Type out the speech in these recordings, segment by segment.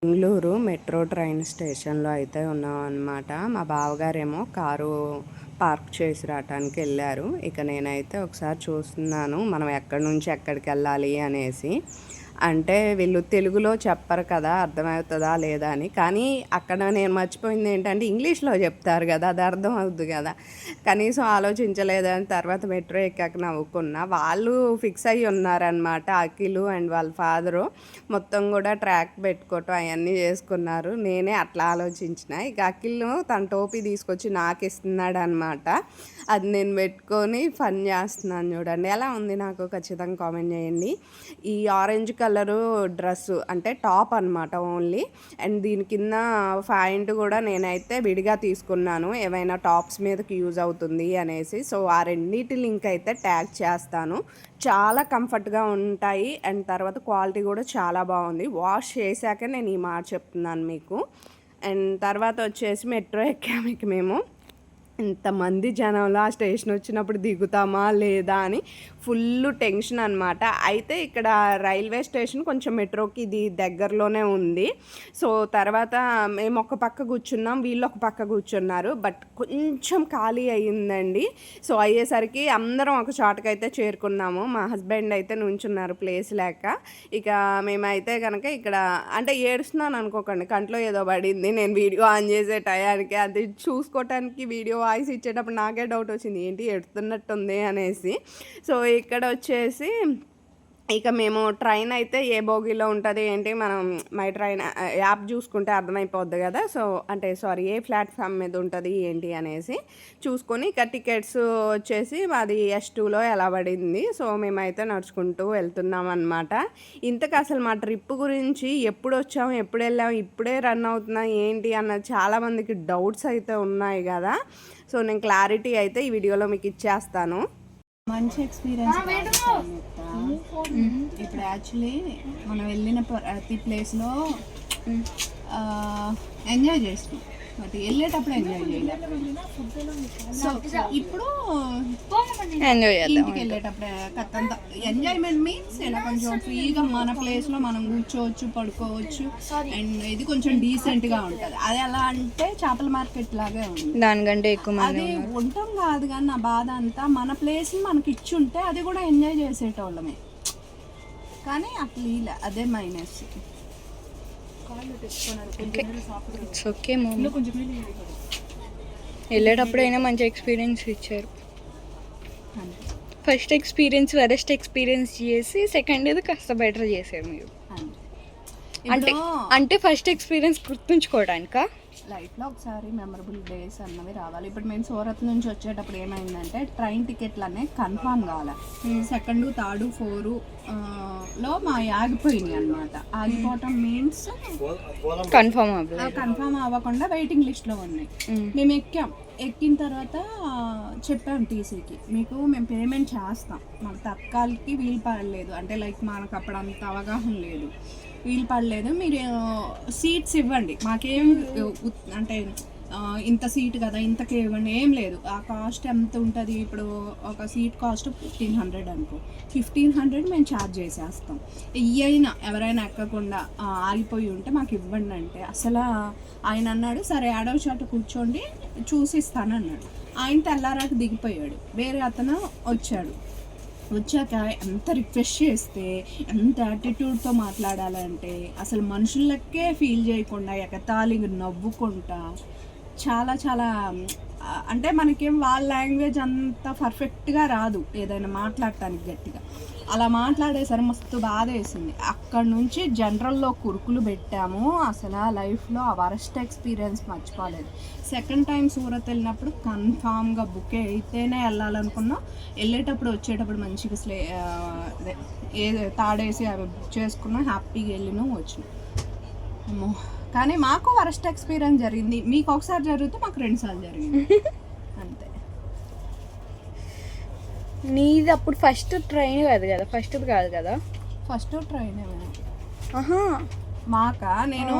Bengaluru metro train స్టేషన్లో అయితే ఉన్నాం అనమాట. మా బావగారేమో కారు పార్క్ చేసి రావటానికి వెళ్ళారు. ఇక నేనైతే ఒకసారి చూస్తున్నాను మనం ఎక్కడి నుంచి ఎక్కడికి వెళ్ళాలి అనేసి. అంటే వీళ్ళు తెలుగులో చెప్పరు కదా, అర్థమవుతుందా లేదా అని. కానీ అక్కడ నేను మర్చిపోయింది ఏంటంటే ఇంగ్లీష్లో చెప్తారు కదా, అది అర్థం అవుద్ది కదా. కనీసం ఆలోచించలేదని తర్వాత మెట్రో ఎక్కాక నవ్వుకున్నా. వాళ్ళు ఫిక్స్ అయ్యి ఉన్నారనమాట, అఖిలు అండ్ వాళ్ళ ఫాదరు. మొత్తం కూడా ట్రాక్ పెట్టుకోవటం అవన్నీ చేసుకున్నారు. నేనే అట్లా ఆలోచించిన. ఇక అఖిల్ తన టోపీ తీసుకొచ్చి నాకు ఇస్తున్నాడు అనమాట. అది నేను పెట్టుకొని ఫన్ చేస్తున్నాను. చూడండి ఎలా ఉంది, నాకు ఖచ్చితంగా కామెంట్ చేయండి. ఈ ఆరెంజ్ కలరు డ్రెస్సు అంటే టాప్ అనమాట ఓన్లీ. అండ్ దీని కింద ప్యాంట్ కూడా నేనైతే విడిగా తీసుకున్నాను, ఏవైనా టాప్స్ మీదకి యూజ్ అవుతుంది అనేసి. సో ఆ రెండింటి లింక్ అయితే ట్యాగ్ చేస్తాను. చాలా కంఫర్ట్గా ఉంటాయి అండ్ తర్వాత క్వాలిటీ కూడా చాలా బాగుంది. వాష్ చేశాక నేను ఈ మాట చెప్తున్నాను మీకు. అండ్ తర్వాత వచ్చేసి మెట్రో ఎక్కాము. మేము ఇంతమంది జనంలో ఆ స్టేషన్ వచ్చినప్పుడు దిగుతామా లేదా అని ఫుల్ టెన్షన్ అనమాట. అయితే ఇక్కడ రైల్వే స్టేషన్ కొంచెం మెట్రోకి ఇది దగ్గరలోనే ఉంది. సో తర్వాత మేము ఒక పక్క కూర్చున్నాం, వీళ్ళు ఒక పక్క కూర్చున్నారు. బట్ కొంచెం ఖాళీ అయ్యిందండి. సో అయ్యేసరికి అందరం ఒక చోటకైతే చేరుకున్నాము. మా హస్బెండ్ అయితే నుంచున్నారు ప్లేస్ లేక. ఇక మేమైతే కనుక ఇక్కడ అంటే ఏడుస్తున్నాను అనుకోకండి, కంట్లో ఏదో పడింది. నేను వీడియో ఆన్ చేసే టయానికి అది చూసుకోవటానికి వీడియో వాయిస్ ఇచ్చేటప్పుడు నాకే డౌట్ వచ్చింది, ఏంటి ఎడుతున్నట్టుంది అనేసి. సో ఇక్కడ వచ్చేసి ఇక మేము ట్రైన్ అయితే ఏ బోగీలో ఉంటుంది ఏంటి మనం మై ట్రైన్ యాప్ చూసుకుంటే అర్థమైపోద్ది కదా. సో అంటే సారీ, ఏ ప్లాట్ఫామ్ మీద ఉంటుంది ఏంటి అనేసి చూసుకొని ఇక టికెట్స్ వచ్చేసి మాది S2లో ఎలా పడింది. సో మేమైతే నడుచుకుంటూ వెళ్తున్నాం అనమాట. ఇంతకు అసలు మా ట్రిప్ గురించి ఎప్పుడు వచ్చాము, ఎప్పుడు వెళ్ళాము, ఇప్పుడే రన్ అవుతున్నా ఏంటి అన్నది చాలామందికి డౌట్స్ అయితే ఉన్నాయి కదా. సో నేను క్లారిటీ అయితే ఈ వీడియోలో మీకు ఇచ్చేస్తాను. మంచి ఎక్స్పీరియన్స్. ఇప్పుడు యాక్చువల్లీ మనం వెళ్ళిన ప్రతి ప్లేస్లో ఎంజాయ్ చేస్తాం, బట్ వెళ్ళేటప్పుడు ఎంజాయ్ చేయలేము. సో ఇప్పుడు ఎంజాయ్ ఇంటికి వెళ్ళేటప్పుడు కత్తంత ఎంజాయ్మెంట్ మీన్స్ ఇలా కొంచెం ఫ్రీగా మన ప్లేస్లో మనం కూర్చోవచ్చు, పడుకోవచ్చు. అండ్ ఇది కొంచెం డీసెంట్గా ఉంటుంది. అది ఎలా అంటే చేపల మార్కెట్ లాగే ఉంది, దానికంటే ఎక్కువ అది ఉండటం కాదు. కానీ నా బాధ అంతా మన ప్లేస్ని మనకి ఇచ్చి ఉంటే అది కూడా ఎంజాయ్ చేసేటోళ్ళమే. కానీ అట్లా ఇలా అదే మైనస్. ఓకే, వెళ్ళేటప్పుడైనా మంచి ఎక్స్పీరియన్స్ ఇచ్చారు. ఫస్ట్ ఎక్స్పీరియన్స్ వరెస్ట్ ఎక్స్పీరియన్స్ చేసి సెకండ్ ఇది కాస్త బెటర్ చేశారు మీరు. అంటే ఫస్ట్ ఎక్స్పీరియన్స్ గుర్తుంచుకోవడానికా? లైఫ్లో ఒకసారి మెమరబుల్ డేస్ అన్నవి రావాలి. ఇప్పుడు మేము సూరత్ నుంచి వచ్చేటప్పుడు ఏమైందంటే ట్రైన్ టికెట్లు అనేవి కన్ఫామ్ కావాలి. 2, 3, 4 లో మా ఆగిపోయినాయి అనమాట. ఆగిపోవటం మీన్స్ కన్ఫామ్ అవ్వకుండా వెయిటింగ్ లిస్ట్లో ఉన్నాయి. మేము ఎక్కిన తర్వాత చెప్పాం టీసీకి, మీకు మేము పేమెంట్ చేస్తాం, మాకు తత్కాలకి వీలు పడలేదు, అంటే లైక్ మనకు అప్పుడు అంత అవగాహన లేదు, వీలు పడలేదు, మీరు సీట్స్ ఇవ్వండి, మాకేం అంటే ఇంత సీట్ కదా ఇంతకే ఇవ్వండి, ఏం లేదు. ఆ కాస్ట్ ఎంత ఉంటుంది, ఇప్పుడు ఒక సీట్ కాస్ట్ 1500 అనుకో, 1500 మేము ఛార్జ్ చేసేస్తాం. ఎవరైనా ఎక్కకుండా ఆగిపోయి ఉంటే మాకు ఇవ్వండి అంటే అసలు ఆయన అన్నాడు, సరే ఆడవ చాట కూర్చోండి చూసిస్తాను అన్నాడు. ఆయన తెల్లారాక దిగిపోయాడు. వేరే అతను వచ్చాక ఎంత రిక్వెస్ట్ చేస్తే, ఎంత యాటిట్యూడ్తో మాట్లాడాలంటే అసలు మనుషులకే ఫీల్ చేయకుండా ఎగతాళి నవ్వుకుంటా చాలా చాలా అంటే మనకేం వాళ్ళ లాంగ్వేజ్ అంత పర్ఫెక్ట్గా రాదు ఏదైనా మాట్లాడటానికి గట్టిగా. అలా మాట్లాడేసరి మస్తు బాధ వేసింది. అక్కడ నుంచి జనరల్లో కురుకులు పెట్టాము. అసలు ఆ లైఫ్లో ఆ వరస్ట్ ఎక్స్పీరియన్స్ మర్చిపోలేదు. సెకండ్ టైం సూరత్ వెళ్ళినప్పుడు కన్ఫామ్గా బుక్ అయితేనే వెళ్ళాలనుకున్నాం. వెళ్ళేటప్పుడు వచ్చేటప్పుడు మంచిగా తాడేసి అవి బుక్ చేసుకున్నాం, హ్యాపీగా వెళ్ళినాం వచ్చినాం. కానీ మాకు వరస్ట్ ఎక్స్పీరియన్స్ జరిగింది. మీకు ఒకసారి జరిగితే మాకు 2 సార్లు జరిగింది అంతే. నీది అప్పుడు ఫస్ట్ ట్రైన్ కాదు కదా, ఫస్ట్ కాదు కదా, ఫస్ట్ ట్రైన్ నేను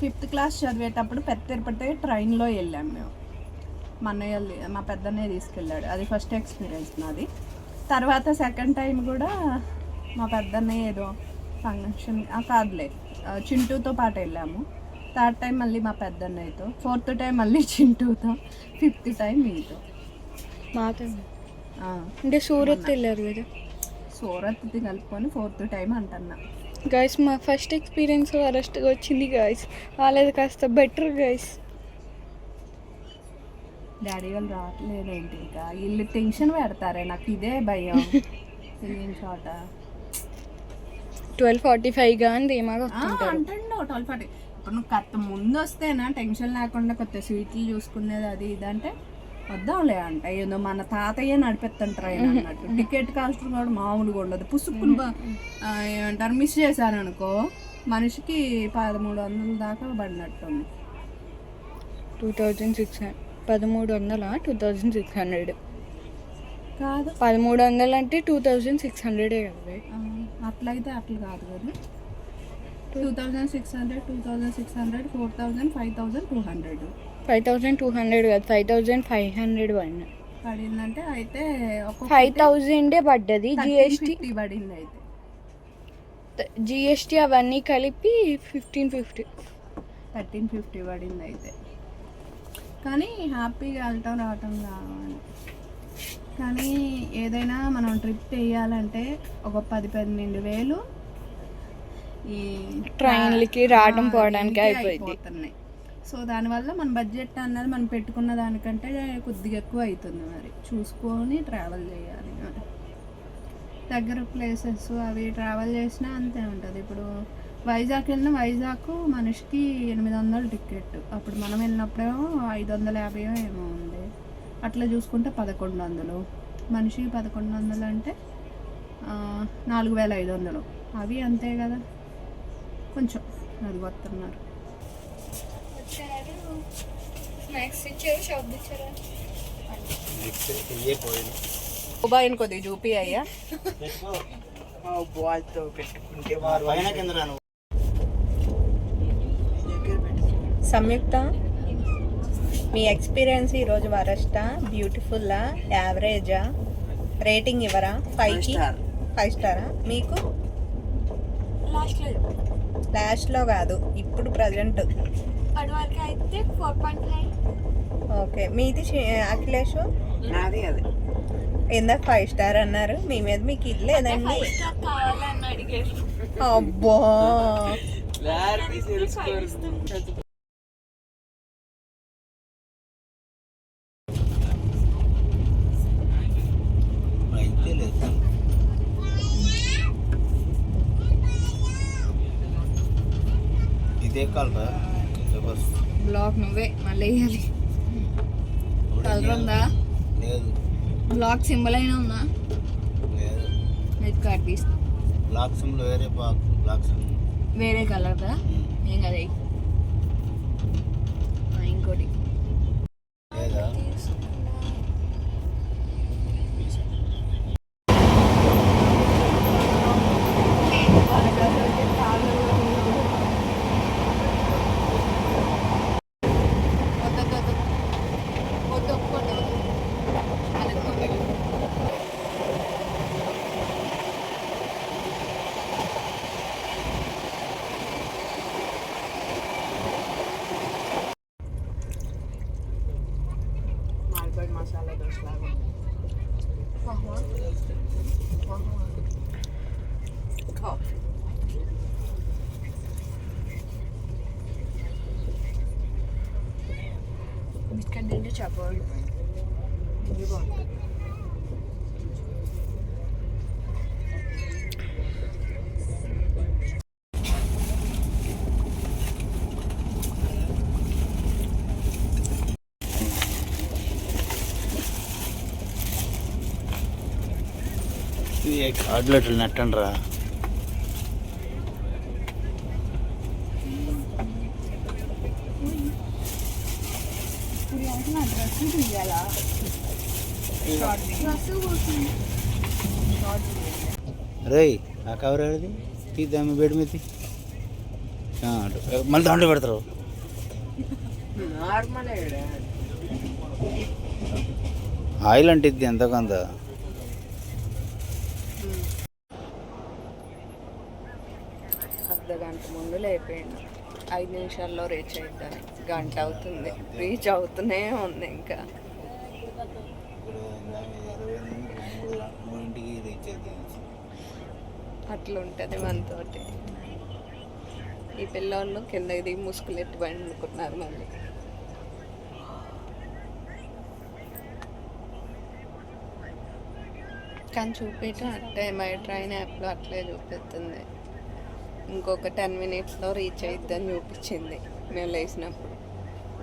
5th క్లాస్ చదివేటప్పుడు పెద్ద తిరుపతి ట్రైన్లో వెళ్ళాము మేము. మా పెద్దన్నయ్య తీసుకెళ్ళాడు, అది ఫస్ట్ ఎక్స్పీరియన్స్ నాది. తర్వాత సెకండ్ టైం కూడా మా పెద్దన్నయ్య ఏదో ఫంక్షన్ కాదులే, చింటూతో పాటు వెళ్ళాము. థర్డ్ టైం మళ్ళీ మా పెద్దన్నయ్యతో, ఫోర్త్ టైం మళ్ళీ చింటూతో, ఫిఫ్త్ టైం మీతో. మాతో ఆ, అంటే సూరత్ వెళ్ళారు కదా సూరత్ది కలుపుకొని ఫోర్త్ టైం అంటున్నా. గైస్. మా ఫస్ట్ ఎక్స్పీరియన్స్ వరస్ట్గా వచ్చింది గైస్. వాళ్ళది కాస్త బెటర్ గైస్. డాడీ వాళ్ళు రావట్లేదు ఏంటి, ఇంకా వీళ్ళు టెన్షన్ పెడతారే, నాకు ఇదే భయం. తెలియని చోట 12:45 కానీ ధీమాగా వస్తుంటారు. అంటుండు 12:40. ఇప్పుడు నువ్వు కొత్త ముందు వస్తేనా టెన్షన్ లేకుండా కొత్త స్వీట్లు చూసుకునేది అది ఇది అంటే వద్దాంలే అంట. ఏదో మన తాతయ్య నడిపెత్తాను ట్రైన్ అన్నట్టు. టికెట్ కాస్ట్ కూడా మామూలుగా ఉండదు. పుసుక్కుని ఏమంటారు మిస్ చేశాను అనుకో, మనిషికి 1300 దాకా పడినట్టుంది. 2600 1300 2600 కాదు 1300 అంటే 2600 కదా. అట్లయితే అట్లా కాదు కదా. 2600 2600 4000 5200 5200 కాదు 5500 పడిన. పడిందంటే అయితే 5000 పడ్డది. జిఎస్టీ పడింది అయితే. జిఎస్టీ అవన్నీ కలిపి 1550 1350 పడింది అయితే. కానీ హ్యాపీగా వెళ్ళటం రావటం కావాలి. కానీ ఏదైనా మనం ట్రిప్ వేయాలంటే ఒక 10-12 వేలు ఈ ట్రైన్లకి రావడం పోవడానికి అయిపోతున్నాయి. సో దానివల్ల మన బడ్జెట్ అన్నది మనం పెట్టుకున్న దానికంటే కొద్దిగా ఎక్కువ అవుతుంది. మరి చూసుకొని ట్రావెల్ చేయాలి. దగ్గర ప్లేసెస్ అవి ట్రావెల్ చేసినా అంతే ఉంటుంది. ఇప్పుడు వైజాగ్ వెళ్ళిన వైజాగ్ మనిషికి 800 టికెట్. అప్పుడు మనం వెళ్ళినప్పుడేమో 550 ఏమో ఉంది. అట్లా చూసుకుంటే 1100, మనిషికి 1100 అంటే 4500. అవి అంతే కదా, కొంచెం అది వస్తున్నారు. మొబైల్ కొద్దిగా చూపి అయ్యా. సంయుక్త, మీ ఎక్స్పీరియన్స్ ఈరోజు వరస్టా, బ్యూటిఫుల్లా, యావరేజా? రేటింగ్ ఇవ్వరా? 5కి 5 స్టారా? మీకు లాస్ట్లో కాదు, ఇప్పుడు ప్రజెంట్ అయితే 4.5. ఓకే. మీది అఖిలేష్? నాది అది ఇందాక 5 స్టార్ అన్నారు. మీ మీద మీకు ఇది లేదండి? కావాలని అడిగారు. అబ్బా, అయితే లేదు. ఇదే కాలరా బస్ బ్లాక్ నువ్వే మళ్ళీ వేయాలి. కలర్ ఉందా? లేదు బ్లాక్ సింబల్ అయినా ఉందా? లేదు. నెట్ కార్డ్ తీసుకో. బ్లాక్ సిమ్లో వేరే బ్లాక్ సిమ్ వేరే కలర్దా? ఏం కదా ఇంకోటి లేదా? మసాలా దోశ లాగా. ఇక్కడ నుండి చెప్పండి. ఇది బాగుంటుంది. ఆడ్లెట్లు నెట్టండి రా. రేయ్ ఆ కవర్ ఏది తీద్దాము బెడ్ మీద మళ్ళీ దాంట్లో పెడతారు. ఆయిల్ అంటే ఇది ఎంత కొంత. అర్ధ గంట ముందు లేపేయండి, 5 నిమిషాల్లో రీచ్ అవుతాను. గంట అవుతుంది, రీచ్ అవుతూనే ఉంది ఇంకా. ఇప్పుడు 3:30 రీచ్ అవుతుంది. అట్లుంటుంది మనతోటి. ఈ పిల్లోళ్ళు కిందకి దిగి ముసుగులెట్టి బండి అనుకుంటున్నారు మళ్ళీ. కానీ చూపించడం అట్టే మై ట్రైన్ యాప్లో అట్లే చూపిస్తుంది. ఇంకొక 10 మినిట్స్లో రీచ్ అయిద్దని చూపించింది మేము లేచినప్పుడు.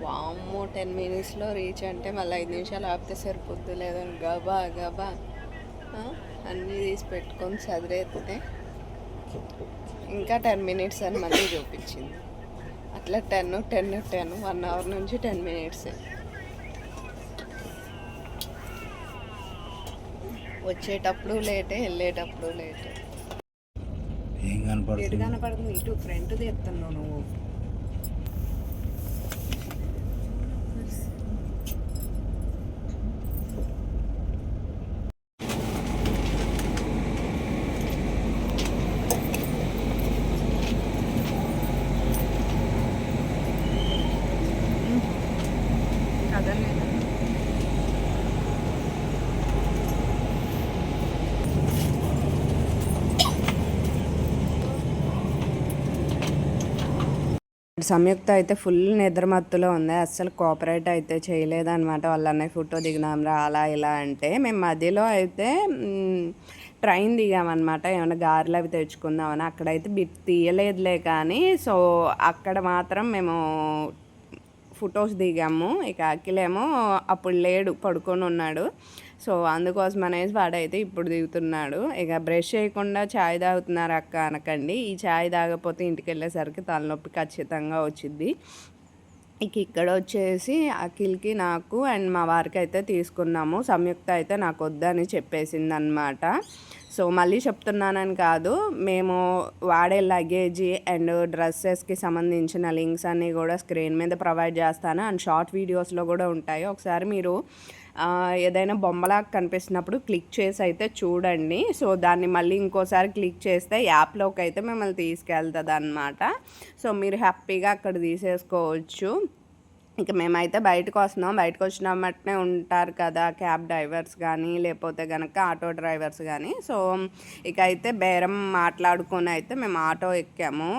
వామ్మో 10 మినిట్స్లో రీచ్ అంటే మళ్ళీ 5 నిమిషాలు ఆపితే సరిపోద్దు, లేదని గబా గబా అన్నీ తీసి పెట్టుకొని చదివేస్తే ఇంకా 10 మినిట్స్ అని మళ్ళీ చూపించింది. అట్లా 10 1 అవర్ నుంచి 10 మినిట్స్. వచ్చేటప్పుడు లేటే, వెళ్ళేటప్పుడు లేటే. ఏం కనపడుతుంది? ఎటు కనపడుతుంది? ఇటు ఫ్రంట్ తీస్తున్నావు నువ్వు. కదలేదు. సంయుక్త అయితే ఫుల్ నిద్రమత్తులో ఉంది. అస్సలు కోఆపరేట్ అయితే చేయలేదన్నమాట. వాళ్ళ అన్నయ్య ఫోటో దిగినాంరా అలా ఇలా అంటే. మేము మధ్యలో అయితే ట్రైన్ దిగామన్నమాట, ఏమైనా గారెలు అవి తెచ్చుకుందామని. అక్కడైతే బిట్ తీయలేదులే కానీ, సో అక్కడ మాత్రం మేము ఫొటోస్ దిగాము. ఇక అఖిలేమో అప్పుడు లేడు, పడుకొని ఉన్నాడు. సో అందుకోసం అనేసి వాడైతే ఇప్పుడు దిగుతున్నాడు. ఇక బ్రష్ చేయకుండా ఛాయ్ తాగుతున్నారు అక్క అనకండి. ఈ ఛాయ్ తాగకపోతే ఇంటికి వెళ్ళేసరికి తలనొప్పి ఖచ్చితంగా వచ్చింది. ఇక ఇక్కడ వచ్చేసి అఖిల్కి, నాకు అండ్ మా వారికి అయితే తీసుకున్నాము. సంయుక్త అయితే నాకు వద్దని చెప్పేసింది అనమాట. సో మళ్ళీ చెప్తున్నానని కాదు, మేము వాడే లగేజీ అండ్ డ్రెస్సెస్కి సంబంధించిన లింక్స్ అన్నీ కూడా స్క్రీన్ మీద ప్రొవైడ్ చేస్తాను. అండ్ షార్ట్ వీడియోస్లో కూడా ఉంటాయి. ఒకసారి మీరు ఏదైనా బొమ్మలాగా కనిపిస్తున్నప్పుడు క్లిక్ చేసి అయితే చూడండి. సో దాన్ని మళ్ళీ ఇంకోసారి క్లిక్ చేస్తే యాప్లోకి అయితే మిమ్మల్ని తీసుకెళ్తుంది అన్నమాట. సో మీరు హ్యాపీగా అక్కడ తీసేసుకోవచ్చు. ఇక మేమైతే బయటకు వస్తున్నాం. బయటకు వచ్చినమ్మటనే ఉంటారు కదా క్యాబ్ డ్రైవర్స్ కానీ, లేకపోతే కనుక ఆటో డ్రైవర్స్ కానీ. సో ఇక అయితే బేరం మాట్లాడుకొని అయితే మేము ఆటో ఎక్కాము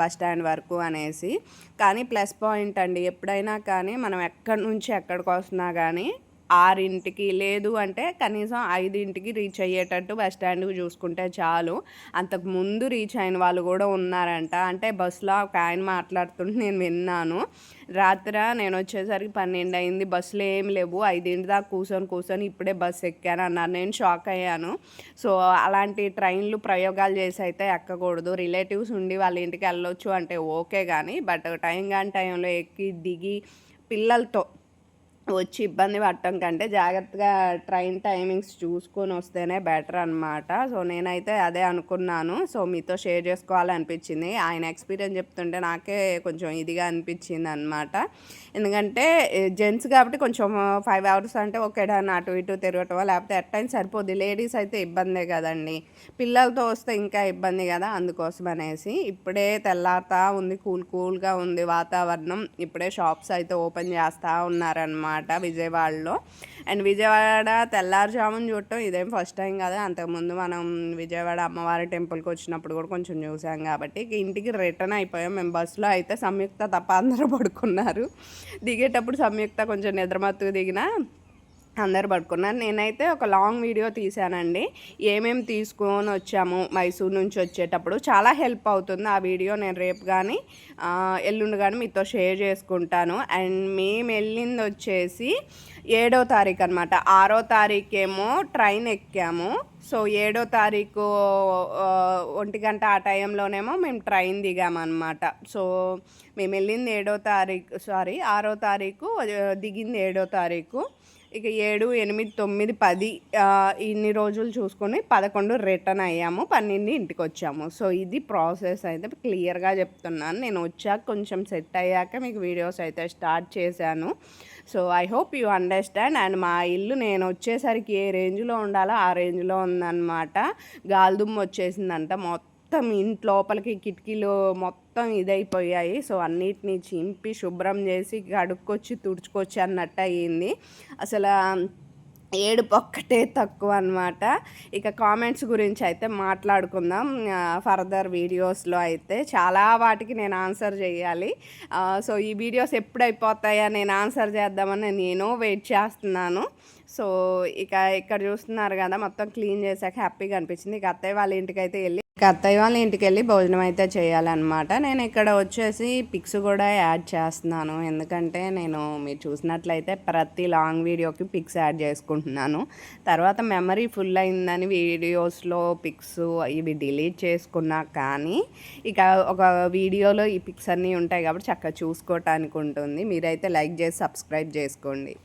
బస్ స్టాండ్ వరకు అనేసి. కానీ ప్లస్ పాయింట్ అండి, ఎప్పుడైనా కానీ మనం ఎక్కడి నుంచి ఎక్కడికి వస్తున్నా కానీ 6కి లేదు అంటే కనీసం 5కి రీచ్ అయ్యేటట్టు బస్ స్టాండ్కి చూసుకుంటే చాలు. అంతకు ముందు రీచ్ అయిన వాళ్ళు కూడా ఉన్నారంట. అంటే బస్సులో ఒక ఆయన మాట్లాడుతుంటే నేను విన్నాను. రాత్రి నేను వచ్చేసరికి 12 అయింది, బస్సులు ఏం లేవు, 5 దాకా కూర్చొని ఇప్పుడే బస్సు ఎక్కాను అన్నారు. నేను షాక్ అయ్యాను. సో అలాంటి ట్రైన్లు ప్రయోగాలు చేసి అయితే ఎక్కకూడదు. రిలేటివ్స్ ఉండి వాళ్ళ ఇంటికి వెళ్ళొచ్చు అంటే ఓకే, కానీ బట్ టైంలో ఎక్కి దిగి పిల్లలతో వచ్చి ఇబ్బంది పడటం కంటే జాగ్రత్తగా ట్రైన్ టైమింగ్స్ చూసుకొని వస్తేనే బెటర్ అనమాట. సో నేనైతే అదే అనుకున్నాను. సో మీతో షేర్ చేసుకోవాలనిపించింది. ఆయన ఎక్స్పీరియన్స్ చెప్తుంటే నాకే కొంచెం ఇదిగా అనిపించింది అనమాట. ఎందుకంటే జెంట్స్ కాబట్టి కొంచెం 5 అవర్స్ అంటే ఒకేడాన్ని అటు ఇటు తిరగటం, లేకపోతే ఎట్ టైం సరిపోద్ది. లేడీస్ అయితే ఇబ్బందే కదండి, పిల్లలతో వస్తే ఇంకా ఇబ్బంది కదా. అందుకోసం అనేసి ఇప్పుడే తెల్లారుతా ఉంది, కూల్గా ఉంది వాతావరణం. ఇప్పుడే షాప్స్ అయితే ఓపెన్ చేస్తూ ఉన్నారనమాట విజయవాడలో. అండ్ విజయవాడ తెల్లారుజామున చూడటం ఇదేం ఫస్ట్ టైం కదా. అంతకుముందు మనం విజయవాడ అమ్మవారి టెంపుల్కి వచ్చినప్పుడు కూడా కొంచెం చూసాం కాబట్టి ఇంటికి రిటర్న్ అయిపోయాం. మేము బస్సులో అయితే సంయుక్త తప్ప అందరూ పడుకున్నారు. దిగేటప్పుడు సంయుక్త కొంచెం నిద్రమత్తుకు దిగినా అందరు పడుకున్నారు. నేనైతే ఒక లాంగ్ వీడియో తీసానండి, ఏమేమి తీసుకొని వచ్చాము మైసూర్ నుంచి వచ్చేటప్పుడు. చాలా హెల్ప్ అవుతుంది ఆ వీడియో. నేను రేపు కానీ ఎల్లుండి కానీ మీతో షేర్ చేసుకుంటాను. అండ్ మేము వెళ్ళింది వచ్చేసి 7వ తారీఖు అనమాట. 6వ తారీఖేమో ట్రైన్ ఎక్కాము. సో 7వ తారీఖు 1 గంట ఆ టైంలోనేమో మేము ట్రైన్ దిగామన్నమాట. సో మేము వెళ్ళింది 6వ తారీఖు, దిగింది 7వ తారీఖు. ఇక 7, 8, 9, 10 ఇన్ని రోజులు చూసుకొని 11 రిటర్న్ అయ్యాము, 12 ఇంటికి వచ్చాము. సో ఇది ప్రాసెస్ అయితే క్లియర్గా చెప్తున్నాను. నేను వచ్చాక కొంచెం సెట్ అయ్యాక మీకు వీడియోస్ అయితే స్టార్ట్ చేశాను. So I hope you understand. And మా ఇల్లు నేను వచ్చేసరికి ఏ రేంజ్లో ఉండాలో ఆ రేంజ్లో ఉందన్నమాట. గాలిదుమ్ము వచ్చేసిందంట, మొత్తం మొత్తం ఇంటి లోపలికి కిటికీలు మొత్తం ఇదైపోయాయి. సో అన్నిటినీ చింపి శుభ్రం చేసి కడుక్కొచ్చి తుడుచుకొచ్చి అన్నట్టు అయ్యింది. అసలు ఏడుపు ఒక్కటే తక్కువ అనమాట. ఇక కామెంట్స్ గురించి అయితే మాట్లాడుకుందాం. ఫర్దర్ వీడియోస్లో అయితే చాలా వాటికి నేను ఆన్సర్ చేయాలి. సో ఈ వీడియోస్ ఎప్పుడు అయిపోతాయా నేను ఆన్సర్ చేద్దామని నేను వెయిట్ చేస్తున్నాను. సో ఇక ఇక్కడ చూస్తున్నారు కదా, మొత్తం క్లీన్ చేశాక హ్యాపీగా అనిపించింది. ఇక అత్తయ్య వాళ్ళ ఇంటికి వెళ్ళి భోజనం అయితే చేయాలన్నమాట. నేను ఇక్కడ వచ్చేసి పిక్స్ కూడా యాడ్ చేస్తున్నాను, ఎందుకంటే నేను మీరు చూసినట్లయితే ప్రతి లాంగ్ వీడియోకి పిక్స్ యాడ్ చేసుకుంటున్నాను. తర్వాత మెమరీ ఫుల్ అయిందని వీడియోస్లో పిక్స్ ఇవి డిలీట్ చేసుకున్నా కానీ ఇక ఒక వీడియోలో ఈ పిక్స్ అన్నీ ఉంటాయి కాబట్టి చక్కగా చూసుకోవటానికి ఉంటుంది. మీరైతే లైక్ చేసి సబ్స్క్రైబ్ చేసుకోండి.